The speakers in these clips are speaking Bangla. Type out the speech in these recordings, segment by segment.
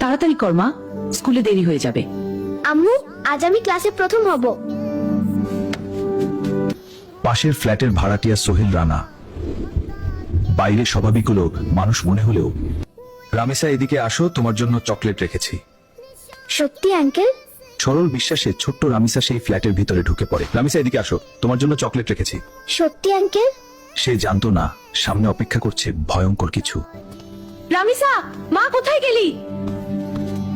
তাড়াতাড়ি কর মা, স্কুলে দেরি হয়ে যাবে। আম্মু, আজ আমি ক্লাসে প্রথম হব। পাশের ফ্ল্যাটের ভাড়াটিয়া সোহেল রানা। বাইরে স্বাভাবিক হলো মানুষ মনে হলেও। রামেসা, এদিকে আসো, তোমার জন্য চকলেট রেখেছি। সত্যি আঙ্কেল? সরল বিশ্বাসে ছোট্ট রামিসা সেই ফ্ল্যাটের ভিতরে ঢুকে পড়ে। রামিসা, এদিকে আসো, তোমার জন্য চকলেট রেখেছি। সত্যি আঙ্কেল? সে জানতো না সামনে অপেক্ষা করছে ভয়ঙ্কর কিছু। রামিসা, মা কোথায় গেলি?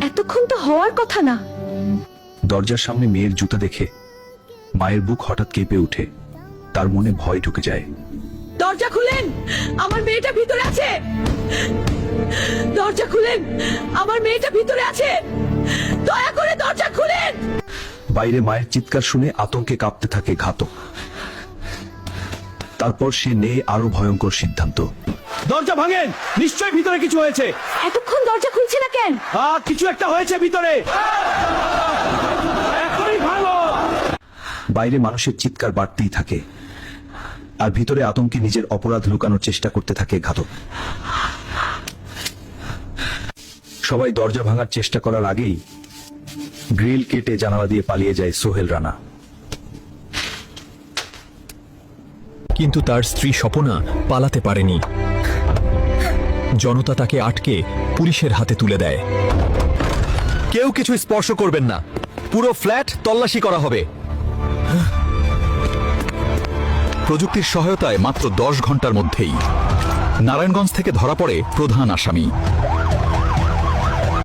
এতক্ষণ তো হওয়ার কথা না। দরজার সামনে মেয়ের জুতা দেখে মায়ের বুক হঠাৎ কেঁপে উঠে, তার মনে ভয় ঢুকে যায়। দরজা খুলেন, আমার মেয়েটা ভিতরে আছে। দরজা খুলেন, আমার মেয়েটা ভিতরে আছে। দয়া করে দরজা খুলেন। বাইরে মায়ের চিৎকার শুনে আতঙ্কে কাঁপতে থাকে ঘাতক। তারপর সে নেয় আরো ভয়ঙ্কর সিদ্ধান্ত। দরজা ভাঙেন, নিশ্চয়ই ভিতরে কিছু হয়েছে। এতক্ষণ দরজা খুলছে না কেন? কিছু একটা হয়েছে ভিতরে। এখনই ভাঙো। বাইরে মানুষের চিৎকার বাড়তেই থাকে, আর ভিতরে আতঙ্কে নিজের অপরাধ লুকানোর চেষ্টা করতে থাকে ঘাতক। সবাই দরজা ভাঙার চেষ্টা করার আগেই গ্রিল কেটে জানালা দিয়ে পালিয়ে যায় সোহেল রানা। কিন্তু তার স্ত্রী স্বপনা পালাতে পারেনি। জনতা তাকে আটকে পুলিশের হাতে তুলে দেয়। কেউ কিছু স্পর্শ করবেন না, পুরো ফ্ল্যাট তল্লাশি করা হবে। প্রযুক্তির সহায়তায় মাত্র 10 ঘন্টার মধ্যেই নারায়ণগঞ্জ থেকে ধরা পড়ে প্রধান আসামি।